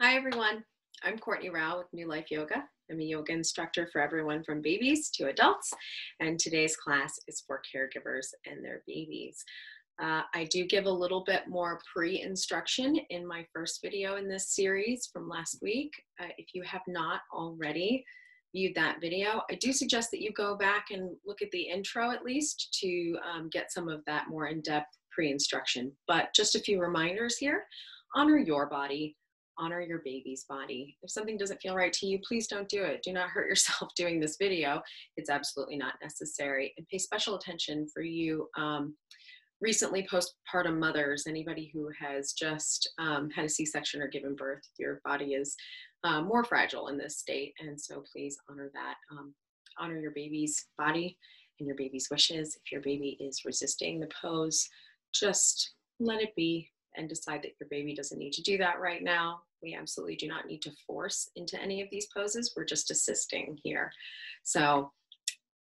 Hi everyone, I'm Courtney Rowe with New Life Yoga. I'm a yoga instructor for everyone from babies to adults, and today's class is for caregivers and their babies. I do give a little bit more pre-instruction in my first video in this series from last week. If you have not already viewed that video, I do suggest that you go back and look at the intro at least to get some of that more in-depth pre-instruction. But just a few reminders here: honor your body. Honor your baby's body. If something doesn't feel right to you, please don't do it. Do not hurt yourself doing this video. It's absolutely not necessary. And pay special attention for you recently postpartum mothers, anybody who has just had a C-section or given birth. Your body is more fragile in this state. And so please honor that. Honor your baby's body and your baby's wishes. If your baby is resisting the pose, just let it be and decide that your baby doesn't need to do that right now. We absolutely do not need to force into any of these poses. We're just assisting here. So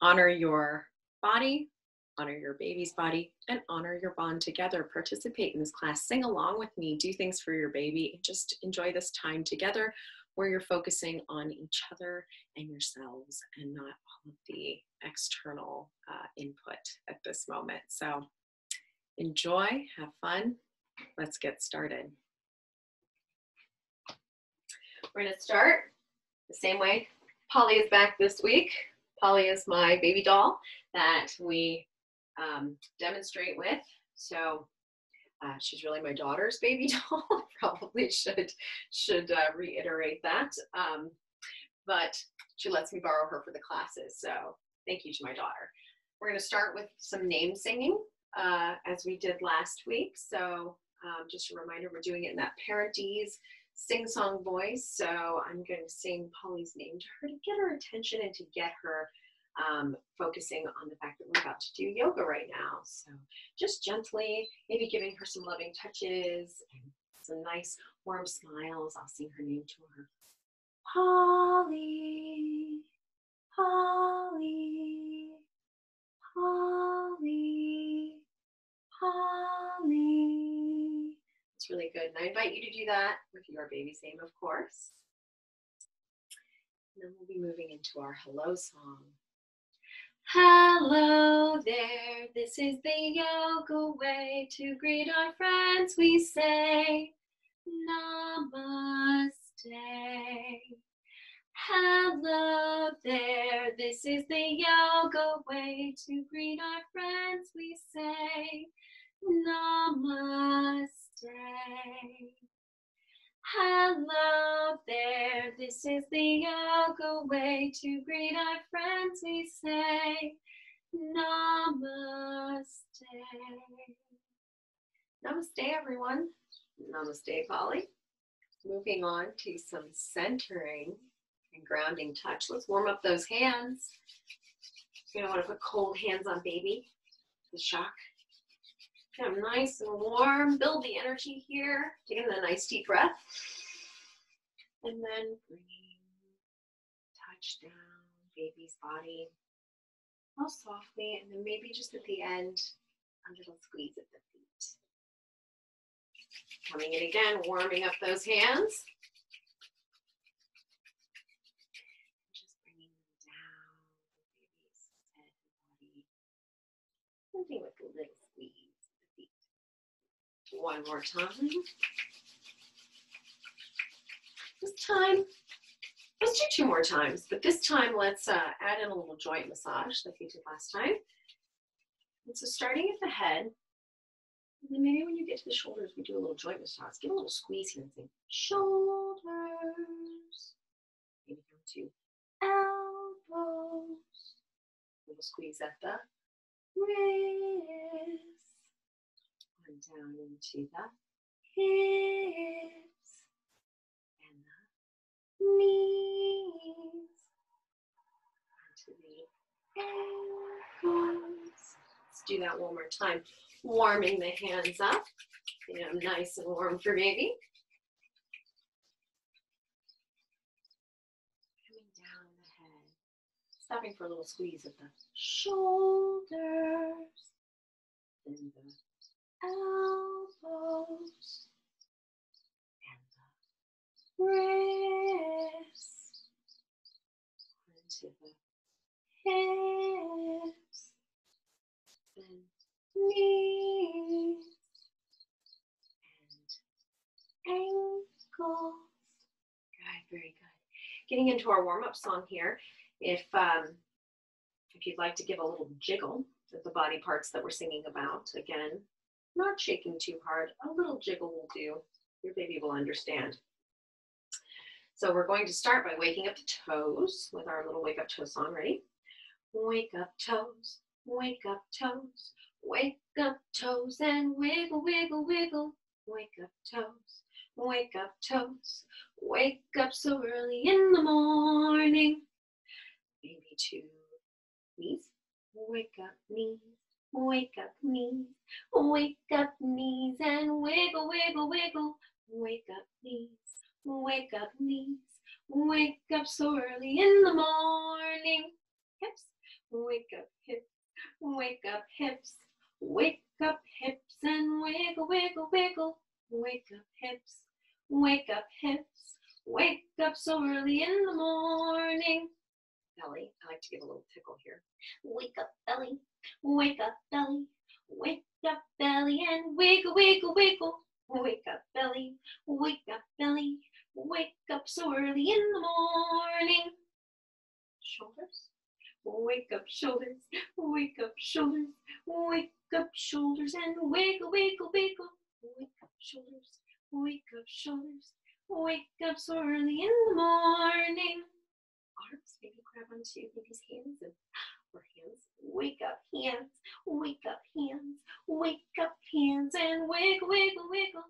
honor your body, honor your baby's body, and honor your bond together. Participate in this class, sing along with me, do things for your baby, and just enjoy this time together where you're focusing on each other and yourselves and not all of the external input at this moment. So enjoy, have fun. Let's get started. We're going to start the same way. Polly is back this week. Polly is my baby doll that we demonstrate with. So she's really my daughter's baby doll. Probably should reiterate that. But she lets me borrow her for the classes. So thank you to my daughter. We're going to start with some name singing as we did last week. So just a reminder, we're doing it in that parentese sing-song voice. So I'm going to sing Polly's name to her to get her attention and to get her focusing on the fact that we're about to do yoga right now. So just gently, maybe giving her some loving touches and some nice warm smiles. I'll sing her name to her. Polly, Polly, Polly, Polly. It's really good. And I invite you to do that with your baby's name, of course. And then we'll be moving into our hello song. Hello there, this is the yoga way. To greet our friends we say Namaste. Hello there, this is the yoga way. To greet our friends we say Namaste. Hello there, this is the yoga way. To greet our friends we say Namaste. Namaste, everyone. Namaste, Polly. Moving on to some centering and grounding touch. Let's warm up those hands. You don't want to put cold hands on baby. The shock. Get them nice and warm. Build the energy here. Take a nice deep breath. And then bring touch down baby's body all softly. And then maybe just at the end, a little squeeze at the feet. Coming in again, warming up those hands. Just bringing them down the baby's head and body. Something with a little squeeze at the feet. One more time. This time, let's do two more times, but this time let's add in a little joint massage like we did last time. And so starting at the head, and then maybe when you get to the shoulders, we do a little joint massage. Give a little squeeze here and say, shoulders. Maybe come to elbows. A little squeeze at the wrists. And down into the hips. And the knees. Onto the ankles. Let's do that one more time. Warming the hands up, getting them nice and warm for baby. Coming down the head, stopping for a little squeeze at the shoulders, then the elbows, and the wrists, onto the hips, and knees, and ankles. Good, very good. Getting into our warm-up song here. If you'd like to give a little jiggle at the body parts that we're singing about, again, not shaking too hard, a little jiggle will do. Your baby will understand. So we're going to start by waking up the toes with our little wake up toe song. Ready? Wake up toes, wake up toes, wake up toes and wiggle, wiggle, wiggle. Wake up toes, wake up toes, wake up so early in the morning. Maybe 2 knees, wake up knees, wake up knees, wake up knees and wiggle, wiggle, wiggle. Wake up knees, wake up knees, wake up so early in the morning. Hips, wake up hips, wake up hips, wake up hips and wiggle, wiggle, wiggle. Wake up hips, wake up hips, wake up so early in the morning. Belly, I like to give a little tickle here. Wake up belly, wake up belly, wake up belly and wiggle, wiggle, wiggle. Wake up belly, wake up belly, wake up so early in the morning. Shoulders, wake up shoulders, wake up shoulders, wake up shoulders and wiggle, wiggle, wiggle. Wake up shoulders, wake up shoulders, wake up so early in the morning. Arms, maybe grab onto your baby's hands or hands. Wake up hands, wake up hands, wake up hands and wiggle, wiggle, wiggle.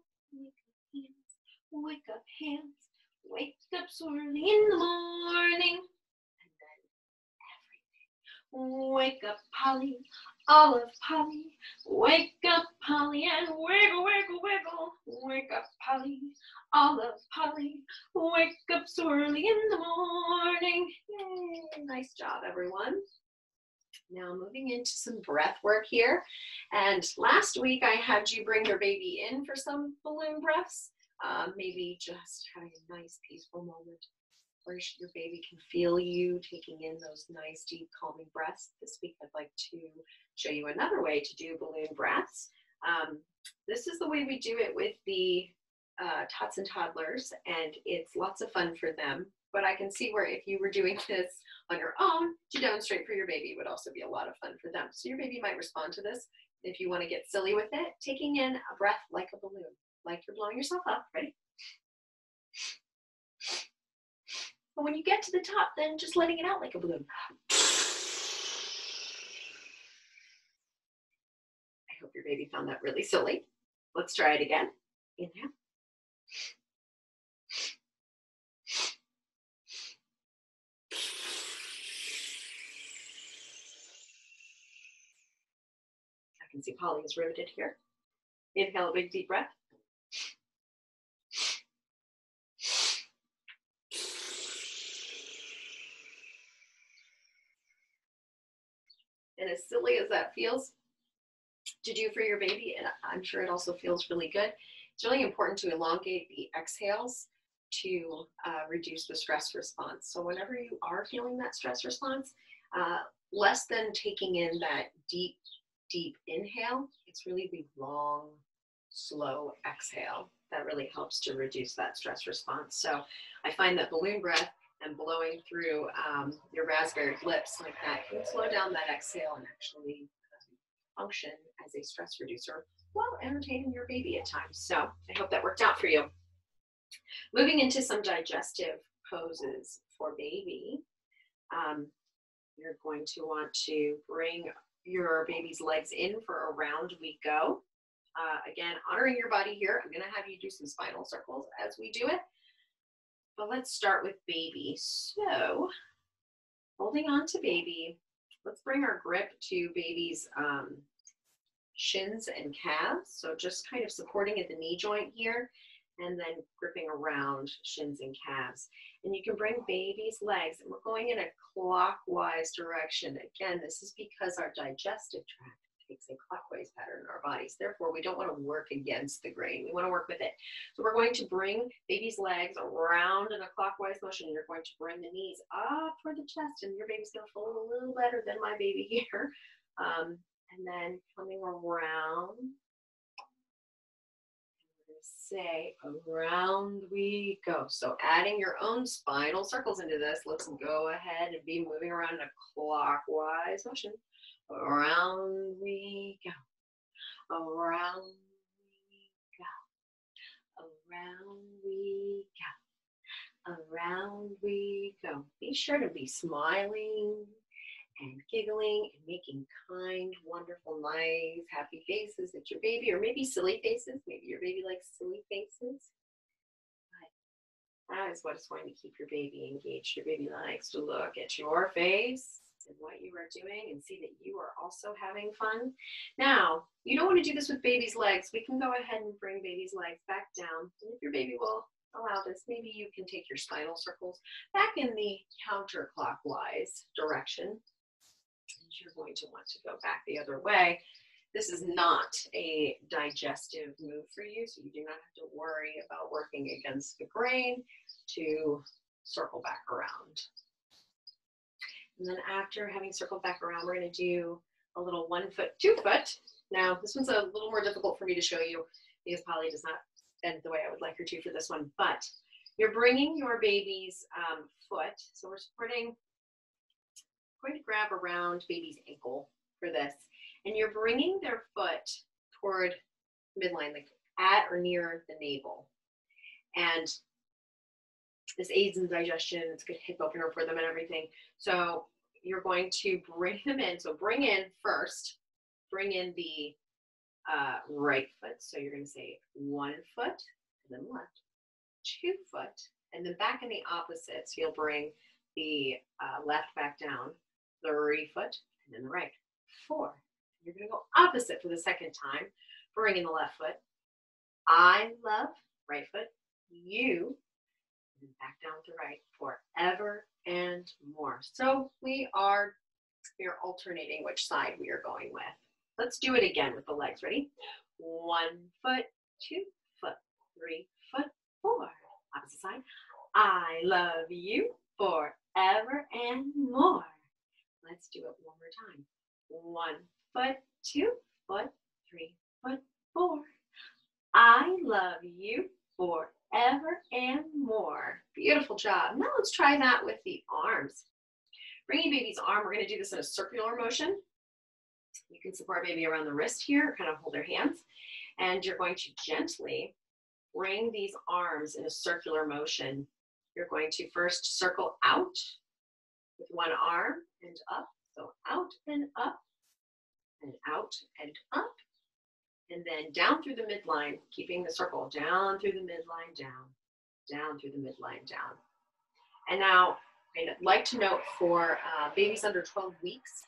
Wake up hands, wake up so early in the morning. And then everything. Wake up Polly, Olive Polly, wake up Polly and wiggle, wiggle, wiggle. Wake up Polly, Olive Polly, wake up so early in the morning. Yay, nice job everyone. Now moving into some breath work here. And last week I had you bring your baby in for some balloon breaths. Maybe just having a nice peaceful moment where your baby can feel you taking in those nice deep calming breaths. This week I'd like to show you another way to do balloon breaths. This is the way we do it with the tots and toddlers, and it's lots of fun for them. But I can see where if you were doing this on your own to demonstrate for your baby, it would also be a lot of fun for them. So your baby might respond to this. If you want to get silly with it, taking in a breath like a balloon, like you're blowing yourself up. Ready? But when you get to the top, then just letting it out like a balloon. I hope your baby found that really silly. Let's try it again. Inhale. I can see Polly is riveted here. Inhale a big deep breath. And as silly as that feels to do for your baby, and I'm sure it also feels really good, it's really important to elongate the exhales to reduce the stress response. So whenever you are feeling that stress response, less than taking in that deep, deep inhale, it's really the long, slow exhale that really helps to reduce that stress response. So I find that balloon breath and blowing through your raspberry lips like that can slow down that exhale and actually function as a stress reducer while entertaining your baby at times. So I hope that worked out for you. Moving into some digestive poses for baby, you're going to want to bring your baby's legs in for a round we go. Again, honoring your body here. I'm going to have you do some spinal circles as we do it. But let's start with baby. So holding on to baby, let's bring our grip to baby's shins and calves. So just kind of supporting at the knee joint here and then gripping around shins and calves. And you can bring baby's legs, and we're going in a clockwise direction. Again, this is because our digestive tract makes a clockwise pattern in our bodies. Therefore, we don't want to work against the grain. We want to work with it. So we're going to bring baby's legs around in a clockwise motion. You're going to bring the knees up toward the chest, and your baby's going to fold a little better than my baby here. And then coming around, say around we go. So adding your own spinal circles into this, let's go ahead and be moving around in a clockwise motion. Around we go, around we go, around we go, around we go. Be sure to be smiling and giggling and making kind, wonderful, nice, happy faces at your baby, or maybe silly faces. Maybe your baby likes silly faces. But that is what is going to keep your baby engaged. Your baby likes to look at your face and what you are doing and see that you are also having fun. Now, you don't want to do this with baby's legs. We can go ahead and bring baby's legs back down. And if your baby will allow this, maybe you can take your spinal circles back in the counterclockwise direction. You're going to want to go back the other way. This is not a digestive move for you, so you do not have to worry about working against the grain to circle back around. And then after having circled back around, we're going to do a little 1 foot, 2 foot. Now, this one's a little more difficult for me to show you because Polly does not bend the way I would like her to for this one, but you're bringing your baby's foot, so we're spreading. Going to grab around baby's ankle for this, and you're bringing their foot toward midline, like at or near the navel, and this aids in digestion. It's a good hip opener for them and everything. So you're going to bring them in. So bring in first, bring in the right foot. So you're going to say 1 foot, and then left, 2 foot, and then back in the opposite. So you'll bring the left back down, 3 foot, and then the right, 4. You're going to go opposite for the second time. Bring in the left foot. I love, right foot, you, and back down to right, forever and more. So we are alternating which side we are going with. Let's do it again with the legs. Ready? 1 foot, 2 foot, 3 foot, 4. Opposite side. I love you forever and more. Let's do it one more time. 1 foot, 2 foot, 3 foot, 4. I love you forever and more. Beautiful job. Now let's try that with the arms. Bringing baby's arm, we're going to do this in a circular motion. You can support baby around the wrist here, kind of hold their hands, and you're going to gently bring these arms in a circular motion. You're going to first circle out with one arm and up. So out and up, and out and up, and then down through the midline, keeping the circle down through the midline, down through the midline, down. And now I'd like to note for babies under 12 weeks,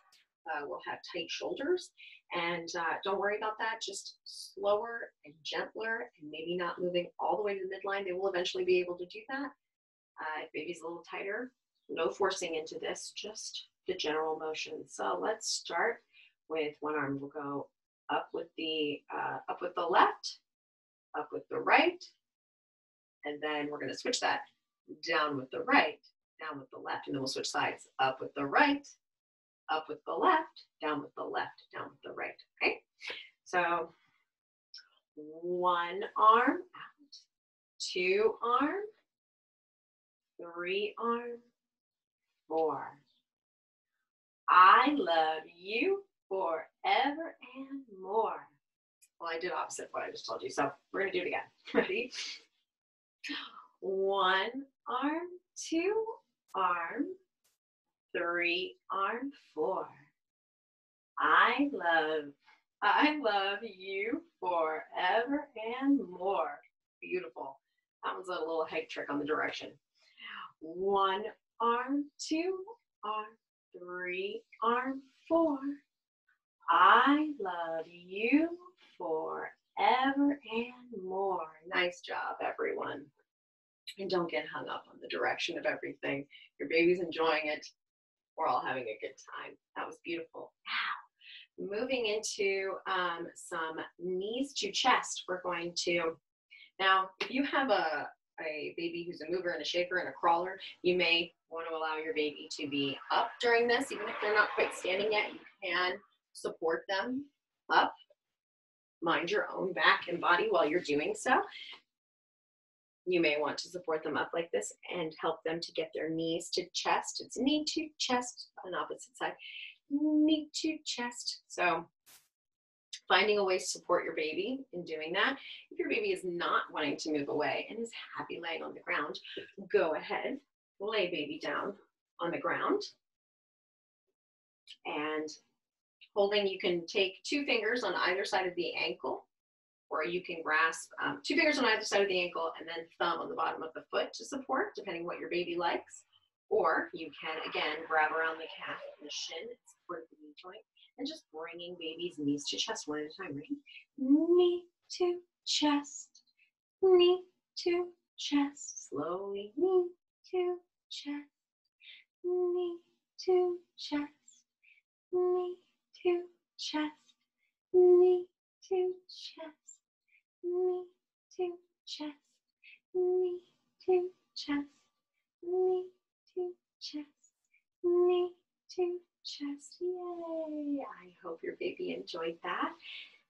will have tight shoulders, and don't worry about that. Just slower and gentler, and maybe not moving all the way to the midline. They will eventually be able to do that. If baby's a little tighter, no forcing into this, just the general motion. So let's start with one arm. We'll go up with the left, up with the right, and then we're going to switch that down with the right, down with the left, and then we'll switch sides. Up with the right, up with the left, down with the left, down with the right. Okay, so 1 arm out, 2 arm, 3 arm, 4. I love you forever and more. Well, I did opposite what I just told you, so we're going to do it again. Ready? 1 arm, 2 arm, 3 arm, 4. I love you forever and more. Beautiful. That was a little head trick on the direction. 1 arm, 2 arm, 3 arm, 4. I love you forever and more. Nice job, everyone. And don't get hung up on the direction of everything. Your baby's enjoying it. We're all having a good time. That was beautiful. Now, moving into some knees to chest. We're going to, now, if you have a baby who's a mover and a shaker and a crawler, you may want to allow your baby to be up during this. Even if they're not quite standing yet, you can support them up. Mind your own back and body while you're doing so. You may want to support them up like this and help them to get their knees to chest. It's knee to chest on the opposite side. Knee to chest. So finding a way to support your baby in doing that. If your baby is not wanting to move away and is happy laying on the ground, go ahead, lay baby down on the ground. And holding, you can take 2 fingers on either side of the ankle, or you can grasp 2 fingers on either side of the ankle and then thumb on the bottom of the foot to support, depending what your baby likes. Or you can, again, grab around the calf and the shin, support the knee joint, and just bringing baby's knees to chest one at a time. Right? Knee to chest, knee to chest, slowly, knee to chest, knee to chest, knee to chest, knee to chest, knee to chest, knee to chest, knee to chest, knee to chest. Yay! I hope your baby enjoyed that.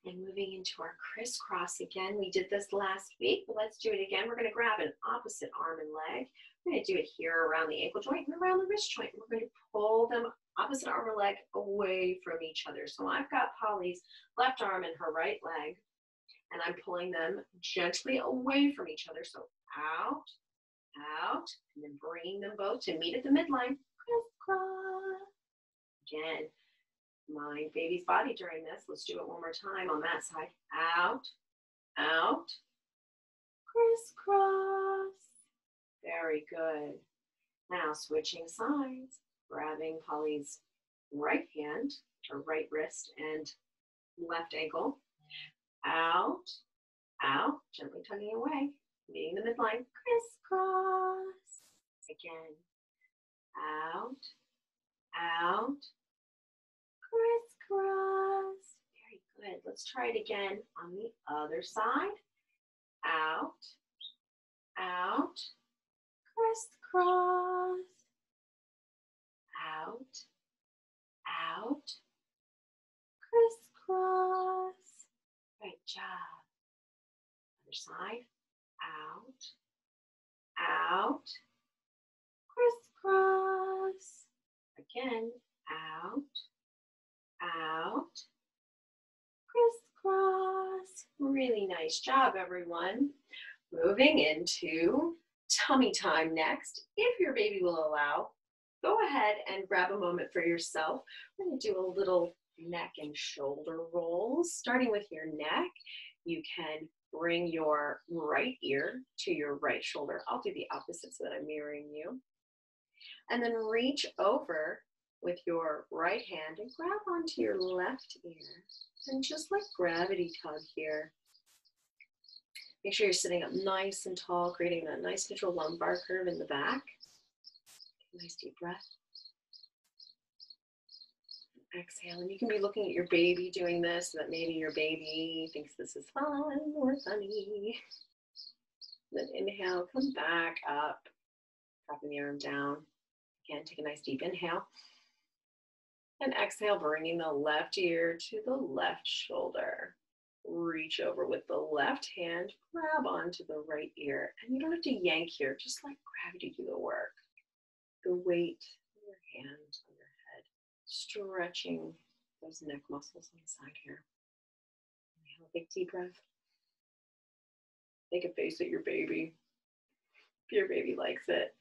And moving into our crisscross again. We did this last week, but let's do it again. We're going to grab an opposite arm and leg. We're going to do it here around the ankle joint and around the wrist joint. We're going to pull them opposite arm or leg away from each other. So I've got Polly's left arm and her right leg, and I'm pulling them gently away from each other. So out, out, and then bringing them both to meet at the midline. Crisscross. Again, mind baby's body during this. Let's do it one more time on that side. Out, out, crisscross. Very good. Now switching sides, grabbing Polly's right hand, or right wrist, and left ankle. Out, out, gently tugging away, meeting the midline. Crisscross. Again. Out, out, crisscross. Very good. Let's try it again on the other side. Out, out, crisscross. Out, out, crisscross. Great job. Other side. Out, out, crisscross. Again. Out, out, crisscross. Really nice job, everyone. Moving into tummy time next. If your baby will allow, go ahead and grab a moment for yourself. We're going to do a little neck and shoulder rolls. Starting with your neck, you can bring your right ear to your right shoulder. I'll do the opposite so that I'm mirroring you. And then reach over with your right hand and grab onto your left ear and just let gravity tug here. Make sure you're sitting up nice and tall, creating that nice neutral lumbar curve in the back. Nice deep breath. Exhale, and you can be looking at your baby doing this, so that maybe your baby thinks this is fun or funny. Then inhale, come back up, dropping the arm down. Again, take a nice deep inhale. And exhale, bringing the left ear to the left shoulder. Reach over with the left hand, grab onto the right ear. And you don't have to yank here, just let gravity do the work. The weight of your hand on your head, stretching those neck muscles on the side here. Inhale, big deep breath. Make a face at your baby, if your baby likes it.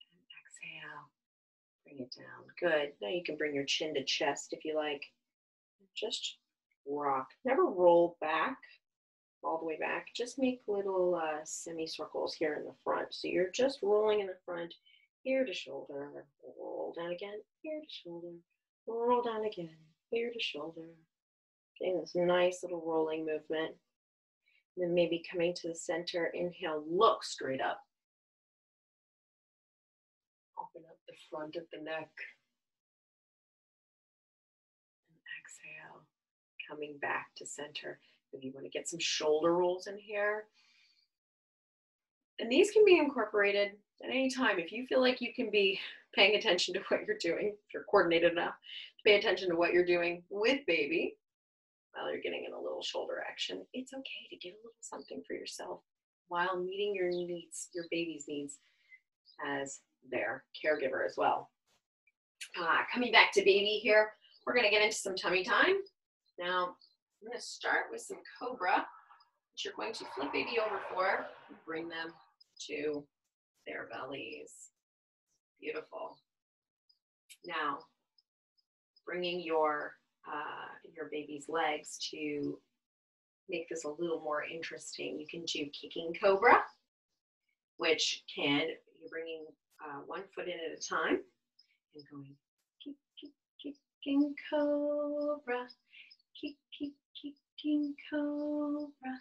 And exhale, bring it down. Good. Now you can bring your chin to chest if you like. Just rock. Never roll back, all the way back. Just make little semicircles here in the front. So you're just rolling in the front, ear to shoulder, roll down again, ear to shoulder, roll down again, ear to shoulder. Getting this nice little rolling movement. And then maybe coming to the center, inhale, look straight up. Open up the front of the neck. coming back to center. If you want to get some shoulder rolls in here. And these can be incorporated at any time. If you feel like you can be paying attention to what you're doing, if you're coordinated enough to pay attention to what you're doing with baby, while you're getting in a little shoulder action, it's okay to get a little something for yourself while meeting your needs, your baby's needs as their caregiver as well. Coming back to baby here, we're gonna get into some tummy time. Now, I'm gonna start with some cobra, which you're going to flip baby over for and bring them to their bellies. Beautiful. Now, bringing your baby's legs to make this a little more interesting. You can do kicking cobra, which you're bringing one foot in at a time and going kick, kick, kicking cobra, kick, kick, kicking cobra,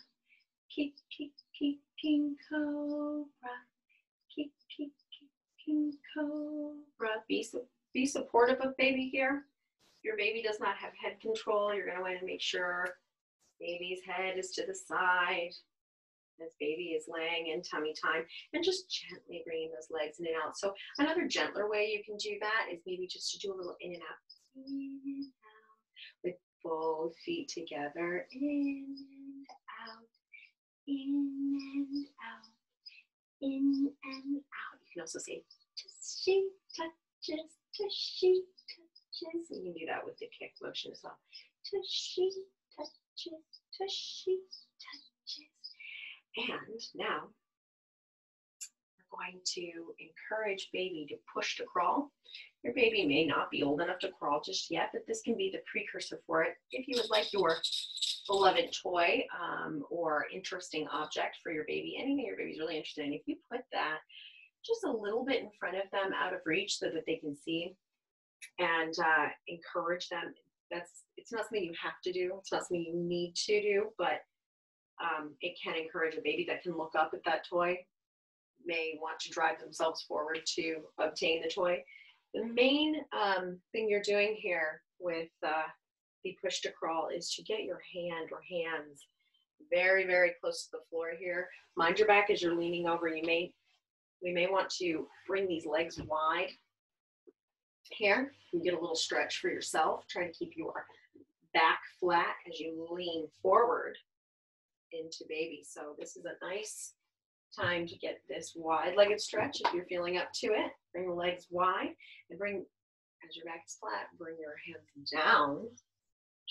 kick, kick, kicking cobra, kick, kick, kicking cobra. Be supportive of baby here. Your baby does not have head control. You're going to want to make sure baby's head is to the side as baby is laying in tummy time, and just gently bringing those legs in and out. So another gentler way you can do that is maybe just to do a little in and out, with both feet together, in and out, in and out, in and out. You can also say tushy touches, tushy touches. You can do that with the kick motion as well. Tushy touches, tushy touches. And now we're going to encourage baby to push to crawl. Your baby may not be old enough to crawl just yet, but this can be the precursor for it. If you would like your beloved toy or interesting object for your baby, anything your baby's really interested in, if you put that just a little bit in front of them, out of reach, so that they can see, and encourage them. It's not something you have to do. It's not something you need to do, but it can encourage a baby that can look up at that toy, may want to drive themselves forward to obtain the toy. The main thing you're doing here with the push to crawl is to get your hand or hands very, very close to the floor here. Mind your back as you're leaning over. We may want to bring these legs wide here. You get a little stretch for yourself. Try to keep your back flat as you lean forward into baby. So this is a nice time to get this wide-legged stretch. If you're feeling up to it, bring the legs wide, and as your back is flat, bring your hands down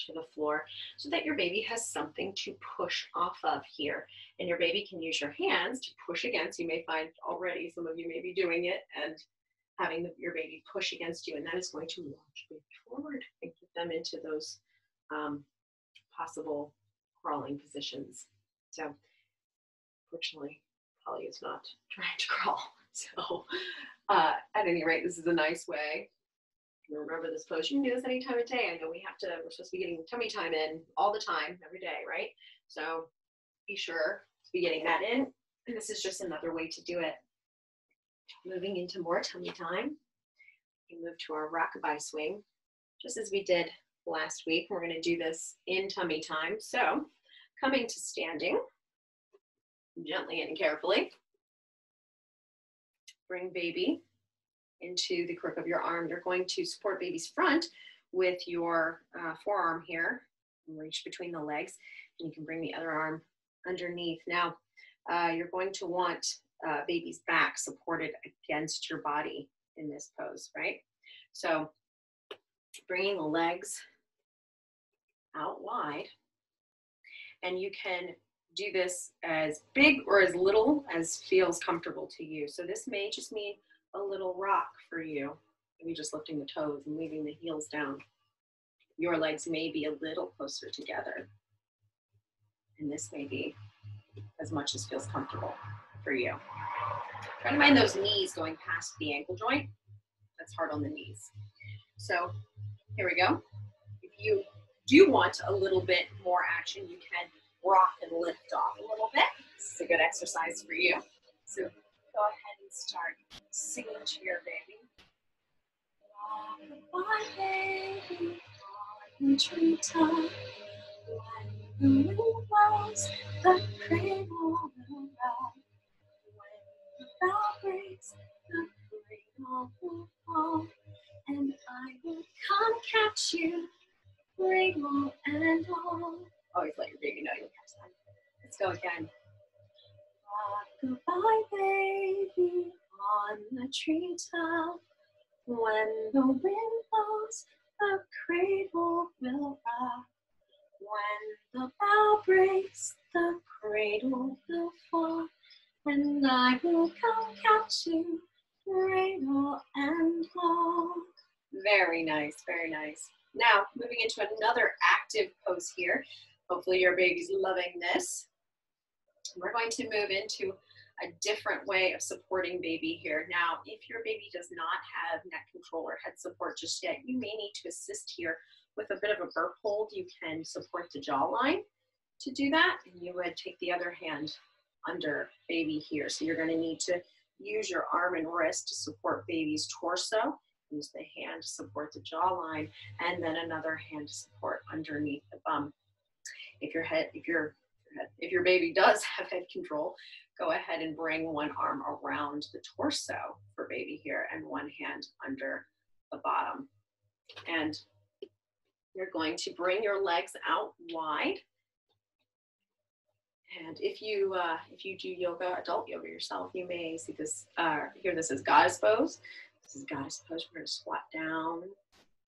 to the floor so that your baby has something to push off of here. And your baby can use your hands to push against. You may find already some of you may be doing it and having your baby push against you, and that is going to launch baby forward and get them into those possible crawling positions. So fortunately, Polly is not trying to crawl. So at any rate, this is a nice way. Remember this pose. You can do this any time of day. I know we're supposed to be getting tummy time in all the time, every day, right? So be sure to be getting that in. And this is just another way to do it. Moving into more tummy time, we move to our rockabye swing, just as we did last week. We're going to do this in tummy time. So coming to standing, gently and carefully, bring baby into the crook of your arm. You're going to support baby's front with your forearm here, and reach between the legs, and you can bring the other arm underneath. Now, you're going to want baby's back supported against your body in this pose, right? So bringing the legs out wide, and you can do this as big or as little as feels comfortable to you. So this may just mean a little rock for you, maybe just lifting the toes and leaving the heels down. Your legs may be a little closer together, and this may be as much as feels comfortable for you. Try to mind those knees going past the ankle joint. That's hard on the knees. So here we go. If you do want a little bit more action, you can rock and lift off a little bit. This is a good exercise for you. So go ahead and start singing to your baby. Rock-a-bye baby, on the treetop, When the wind blows, the cradle will rock. When the bow breaks, the cradle will fall. And I will come catch you, cradle and all. Always let your baby know you'll catch them. Let's go again. Goodbye, baby, on the treetop. When the wind blows, the cradle will rock. When the bough breaks, the cradle will fall. And I will come catch you, cradle and all. Very nice, very nice. Now, moving into another active pose here. Hopefully your baby's loving this. We're going to move into a different way of supporting baby here. Now, if your baby does not have neck control or head support just yet, you may need to assist here with a bit of a burp hold. You can support the jawline to do that, and you would take the other hand under baby here. So you're going to need to use your arm and wrist to support baby's torso. Use the hand to support the jawline, and then another hand to support underneath the bum. If your baby does have head control, go ahead and bring one arm around the torso for baby here and one hand under the bottom. And you're going to bring your legs out wide. And if you do yoga, adult yoga yourself, you may see this, hear this as goddess pose. This is goddess pose. We're going to squat down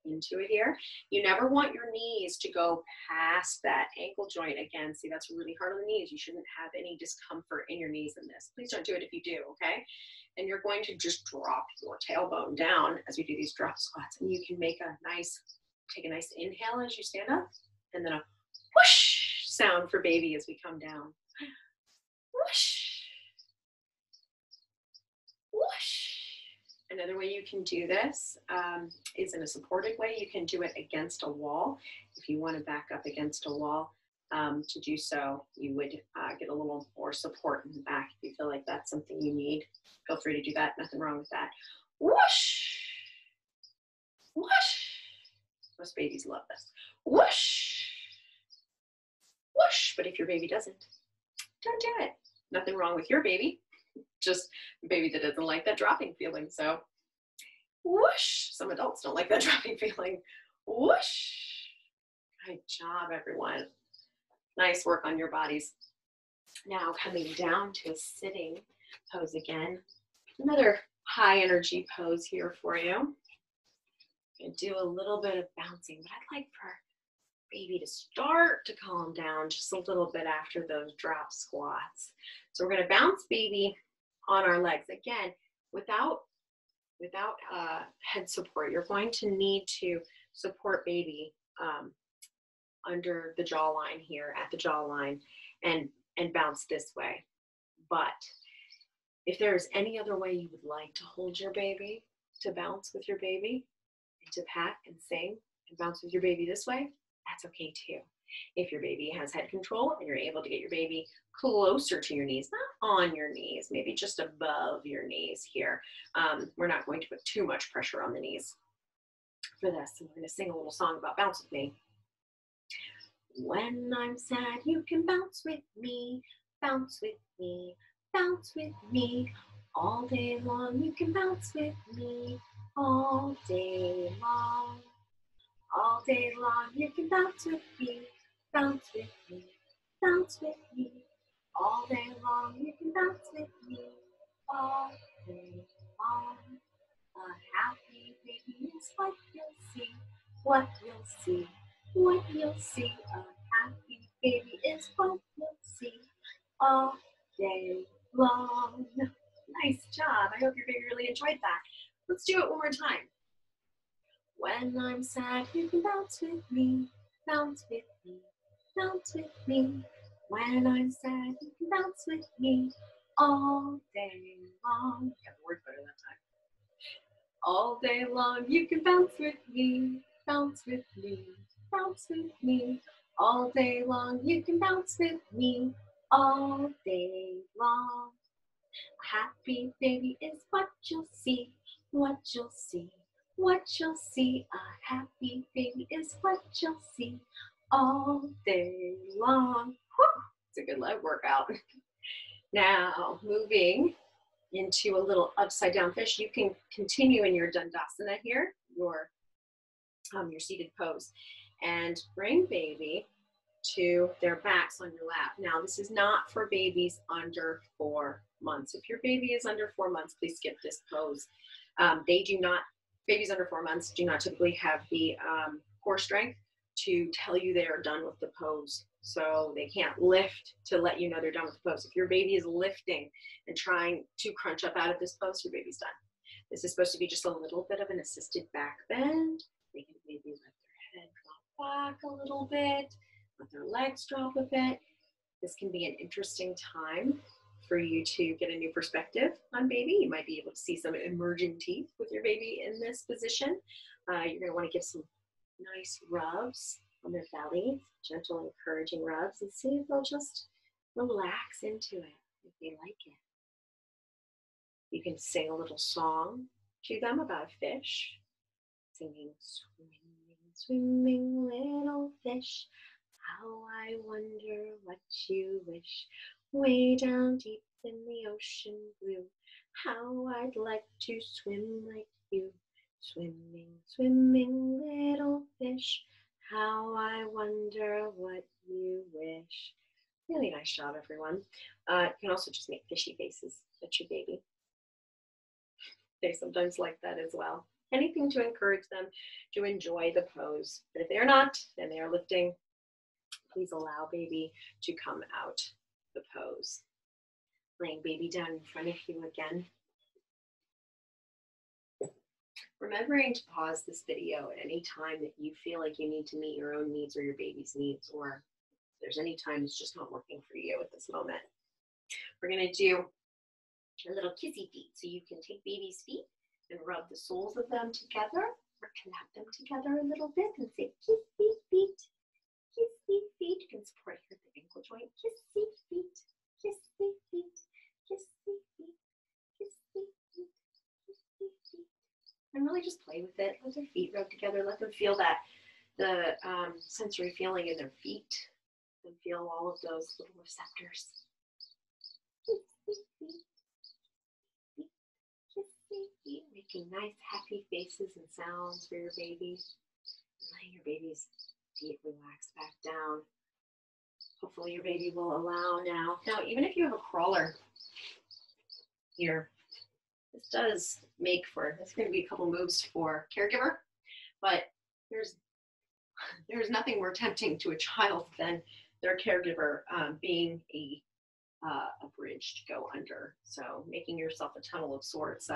into it here. You never want your knees to go past that ankle joint again. See, that's really hard on the knees. You shouldn't have any discomfort in your knees in this. Please don't do it if you do, okay? And you're going to just drop your tailbone down as we do these drop squats. And you can make take a nice inhale as you stand up, and then a whoosh sound for baby as we come down. Whoosh. Whoosh. Another way you can do this is in a supported way. You can do it against a wall. If you want to back up against a wall to do so, you would get a little more support in the back. If you feel like that's something you need, feel free to do that. Nothing wrong with that. Whoosh. Whoosh. Most babies love this. Whoosh. Whoosh. But if your baby doesn't, don't do it. Nothing wrong with your baby. Just a baby that doesn't like that dropping feeling. So whoosh. Some adults don't like that dropping feeling. Whoosh. Good job, everyone. Nice work on your bodies. Now coming down to a sitting pose again. Another high energy pose here for you. And do a little bit of bouncing, but I'd like for baby to start to calm down just a little bit after those drop squats. So we're going to bounce baby on our legs. Again, without head support, you're going to need to support baby under the jawline here, at the jawline, and bounce this way. But if there's any other way you would like to hold your baby, to bounce with your baby, and to pat and sing and bounce with your baby this way, that's okay too. If your baby has head control and you're able to get your baby closer to your knees, not on your knees, maybe just above your knees here. We're not going to put too much pressure on the knees for this. And we're going to sing a little song about bounce with me. When I'm sad, you can bounce with me, bounce with me, bounce with me. All day long, you can bounce with me, all day long. All day long, you can bounce with me, bounce with me, bounce with me. All day long, you can bounce with me, all day long. A happy baby is what you'll see, what you'll see, what you'll see. A happy baby is what you'll see, all day long. Nice job. I hope your baby really enjoyed that. Let's do it one more time. When I'm sad, you can bounce with me, bounce with me, bounce with me. When I'm sad, you can bounce with me all day long. Got the words better that time. All day long, you can bounce with me, bounce with me, bounce with me. All day long, you can bounce with me all day long. A happy baby is what you'll see, what you'll see. What you'll see, a happy baby is what you'll see all day long. Whew, it's a good leg workout. Now, moving into a little upside down fish, you can continue in your Dandasana here, your seated pose, and bring baby to their backs on your lap. Now, this is not for babies under 4 months. If your baby is under 4 months, please skip this pose. Babies under 4 months do not typically have the core strength to tell you they are done with the pose. So they can't lift to let you know they're done with the pose. If your baby is lifting and trying to crunch up out of this pose, your baby's done. This is supposed to be just a little bit of an assisted back bend. They can maybe let their head drop back a little bit, let their legs drop a bit. This can be an interesting time for you to get a new perspective on baby. You might be able to see some emerging teeth with your baby in this position. You're going to want to give some nice rubs on their belly, gentle, encouraging rubs, and see if they'll just relax into it if they like it. You can sing a little song to them about a fish, singing, swimming, swimming little fish, how I wonder what you wish, way down deep in the ocean blue, how I'd like to swim like you, swimming, swimming little fish, how I wonder what you wish. Really nice job, everyone. You can also just make fishy faces at your baby. They sometimes like that as well. Anything to encourage them to enjoy the pose. But if they're not, and they are lifting, please allow baby to come out the pose. Laying baby down in front of you again. Remembering to pause this video at any time that you feel like you need to meet your own needs or your baby's needs, or if there's any time it's just not working for you at this moment. We're going to do a little kissy feet. So you can take baby's feet and rub the soles of them together, or clap them together a little bit and say, kissy feet, kissy feet. You can support here at the ankle joint. Kissy feet, kissy feet, kissy feet, kissy feet, kissy feet. And really just play with it. Let their feet rub together. Let them feel that, the sensory feeling in their feet, and feel all of those little receptors. Making nice, happy faces and sounds for your baby. And letting your baby's feet relax back down. Hopefully your baby will allow now. Now, even if you have a crawler here, this does make for, it's going to be a couple moves for caregiver, but there's nothing more tempting to a child than their caregiver being a bridge to go under. So making yourself a tunnel of sorts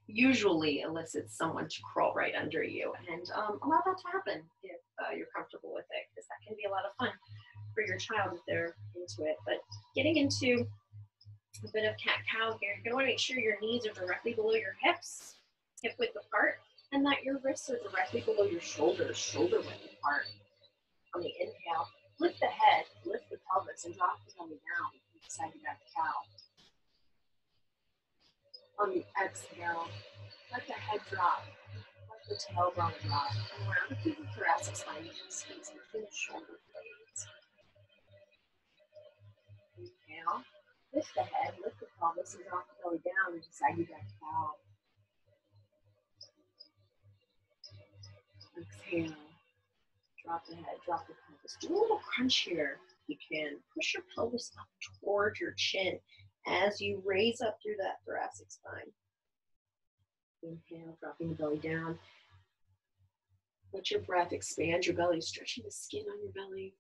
usually elicits someone to crawl right under you, and allow that to happen if you're comfortable with it, because that can be a lot of fun for your child if they're into it. But getting into a bit of cat-cow here, you're going to want to make sure your knees are directly below your hips, hip width apart, and that your wrists are directly below your shoulders, shoulder width apart. On the inhale, lift the head, lift the pelvis, and drop the belly down beside your back cow. On the exhale, let the head drop, let the tailbone drop, and round through the thoracic spine, you can space between the shoulder blades. Inhale, lift the head, lift the pelvis, and drop the belly down and beside your back cow. Exhale, drop the head, drop the pelvis. Do a little crunch here. You can push your pelvis up toward your chin as you raise up through that thoracic spine. Inhale, dropping the belly down. Let your breath expand your belly, stretching the skin on your belly,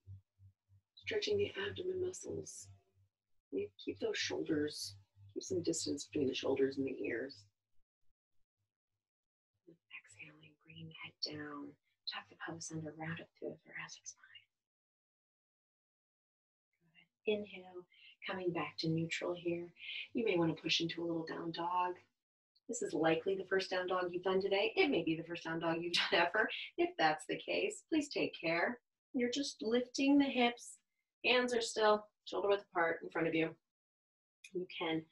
stretching the abdomen muscles. Keep those shoulders, keep some distance between the shoulders and the ears. Exhaling, bringing the head down, tuck the pelvis under, round up through the thoracic spine. Good. Inhale, coming back to neutral here. You may want to push into a little down dog. This is likely the first down dog you've done today. It may be the first down dog you've done ever. If that's the case, please take care. You're just lifting the hips. Hands are still shoulder width apart in front of you. You can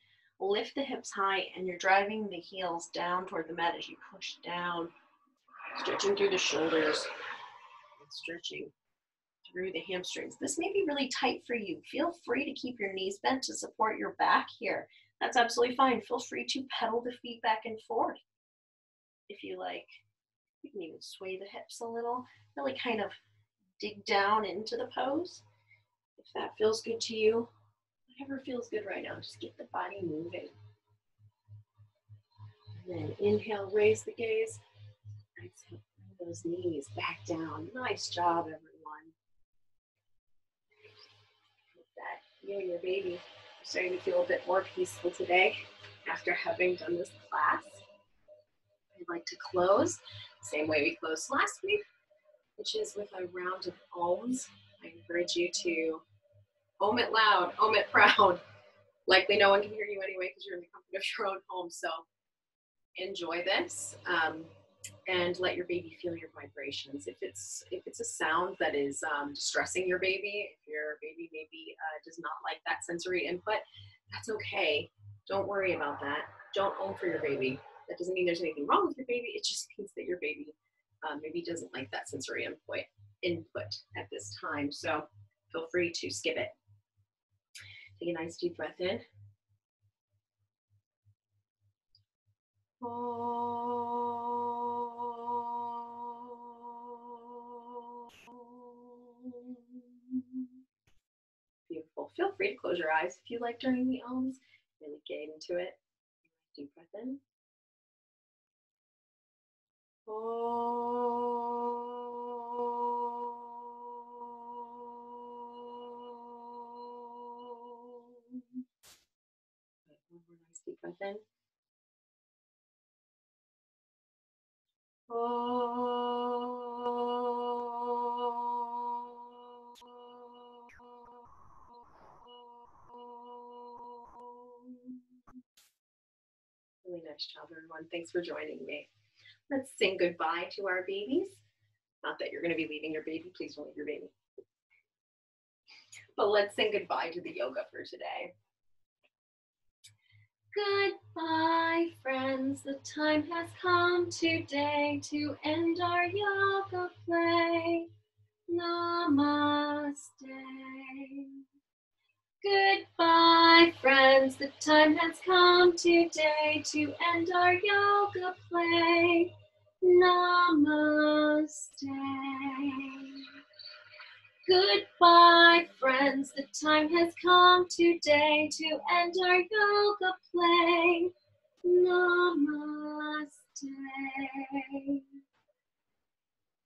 lift the hips high, and you're driving the heels down toward the mat as you push down, stretching through the shoulders, and stretching through the hamstrings. This may be really tight for you. Feel free to keep your knees bent to support your back here. That's absolutely fine. Feel free to pedal the feet back and forth if you like. You can even sway the hips a little, really kind of dig down into the pose. If that feels good to you, whatever feels good right now, just get the body moving. And then inhale, raise the gaze. Exhale, bring those knees back down. Nice job, everyone. With that, you and your baby are starting to feel a bit more peaceful today after having done this class. I'd like to close the same way we closed last week, which is with a round of ohms. I encourage you to ohm it loud, ohm it proud. Likely no one can hear you anyway because you're in the comfort of your own home, so enjoy this and let your baby feel your vibrations. If it's a sound that is distressing your baby, if your baby maybe does not like that sensory input, that's okay. Don't worry about that. Don't ohm for your baby. That doesn't mean there's anything wrong with your baby. It just means that your baby maybe doesn't like that sensory input at this time. So feel free to skip it. Take a nice deep breath in. Beautiful. Feel free to close your eyes if you like during the ohms. Really get into it. Deep breath in. One more nice deep breath in. Really nice job, everyone. Thanks for joining me. Let's sing goodbye to our babies. Not that you're going to be leaving your baby. Please don't leave your baby. But let's sing goodbye to the yoga for today. Goodbye, friends. The time has come today to end our yoga play. Namaste. Goodbye, friends. The time has come today to end our yoga play. Namaste. Goodbye, friends. The time has come today to end our yoga play. Namaste.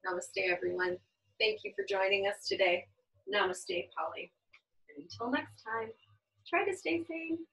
Namaste, everyone. Thank you for joining us today. Namaste, Polly. And until next time, try to stay sane.